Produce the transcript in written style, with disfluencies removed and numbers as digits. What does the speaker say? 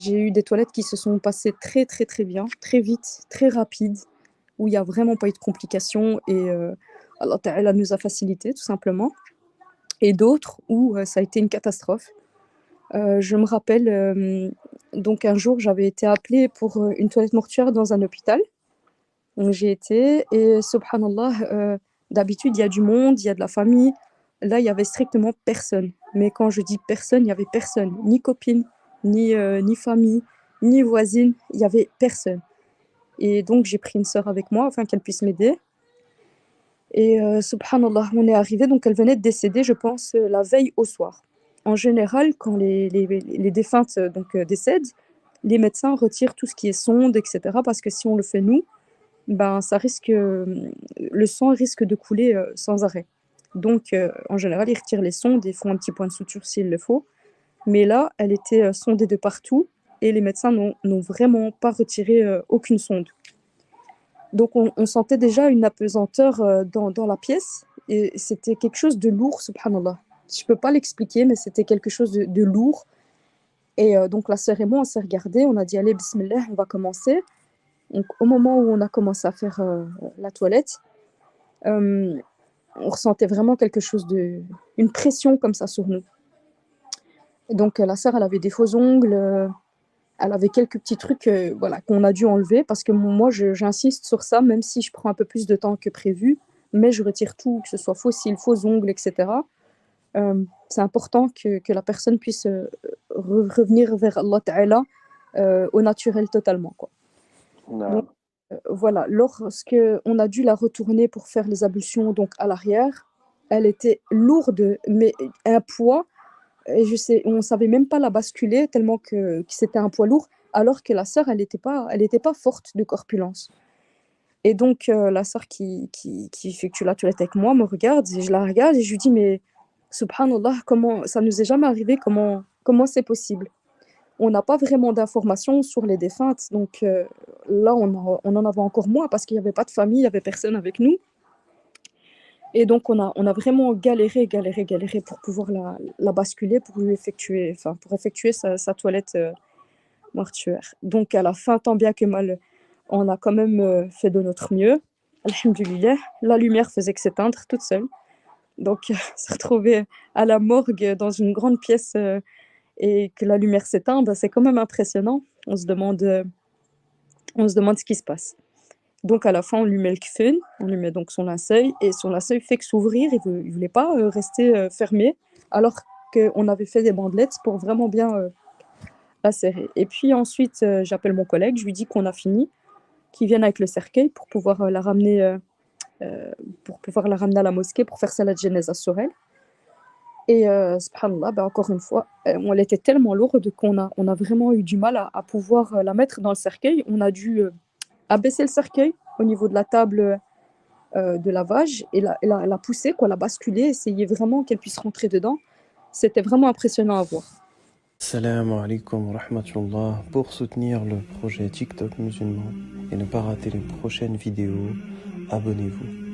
J'ai eu des toilettes qui se sont passées très, très, très bien, très vite, très rapide, où il y a vraiment pas eu de complications et Allah Ta'ala nous a facilité tout simplement. Et d'autres où ça a été une catastrophe. Je me rappelle, donc un jour, j'avais été appelée pour une toilette mortuaire dans un hôpital. Donc j'y étais et subhanallah, d'habitude, il y a du monde, il y a de la famille. Là, il y avait strictement personne. Mais quand je dis personne, il y avait personne. Ni copine, ni famille, ni voisine, il y avait personne. Et donc, j'ai pris une sœur avec moi afin qu'elle puisse m'aider. Et subhanallah, on est arrivé, donc elle venait de décéder, je pense, la veille au soir. En général, quand les défuntes décèdent, les médecins retirent tout ce qui est sonde, etc. Parce que si on le fait nous, ben, ça risque, le sang risque de couler sans arrêt. Donc, en général, ils retirent les sondes et font un petit point de suture s'il le faut. Mais là, elle était sondée de partout et les médecins n'ont vraiment pas retiré aucune sonde. Donc, on sentait déjà une apesanteur dans la pièce et c'était quelque chose de lourd, subhanallah. Je ne peux pas l'expliquer, mais c'était quelque chose de lourd. Et donc, la sœur et moi, on s'est regardés, on a dit, allez, bismillah, on va commencer. Donc, au moment où on a commencé à faire la toilette, euh, on ressentait vraiment quelque chose une pression comme ça sur nous. Et donc, la sœur, elle avait des faux ongles, elle avait quelques petits trucs voilà, qu'on a dû enlever parce que moi, j'insiste sur ça, même si je prends un peu plus de temps que prévu, mais je retire tout, que ce soit faux cils, faux ongles, etc. C'est important que la personne puisse revenir vers Allah Ta'ala au naturel totalement, quoi. Donc, نعم. voilà, lorsque on a dû la retourner pour faire les ablutions donc à l'arrière, elle était lourde, mais un poids, et on savait même pas la basculer tellement que c'était un poids lourd, alors que la sœur, elle était pas forte de corpulence. Et donc, la sœur qui effectue la toilette avec moi me regarde, et je la regarde et je lui dis, mais subhanallah, comment, ça nous est jamais arrivé, comment c'est possible? On n'a pas vraiment d'informations sur les défuntes, donc là, on en avait encore moins parce qu'il n'y avait pas de famille, il n'y avait personne avec nous. Et donc, on a vraiment galéré, galéré, galéré pour pouvoir la basculer, pour effectuer sa toilette mortuaire. Donc, à la fin, tant bien que mal, on a quand même fait de notre mieux. Alhamdulillah, la lumière faisait que s'éteindre toute seule. Donc, se retrouver à la morgue dans une grande pièce et que la lumière s'éteint, bah, c'est quand même impressionnant. On se demande ce qui se passe. Donc à la fin, on lui met le kfen, on lui met donc son linceul, et son linceul fait que s'ouvrir, il voulait pas rester fermé, alors qu'on avait fait des bandelettes pour vraiment bien la serrer. Et puis ensuite, j'appelle mon collègue, je lui dis qu'on a fini, qu'il vienne avec le cercueil pour pouvoir la ramener à la mosquée pour faire salat jeneza sur elle. Et subhanallah, ben, encore une fois, elle était tellement lourde on a vraiment eu du mal à pouvoir la mettre dans le cercueil. On a dû abaisser le cercueil au niveau de la table de lavage et la pousser, quoi, la basculer, essayer vraiment qu'elle puisse rentrer dedans. C'était vraiment impressionnant à voir. Salam alaikum wa rahmatullah. Pour soutenir le projet TikTok musulman et ne pas rater les prochaines vidéos, abonnez-vous.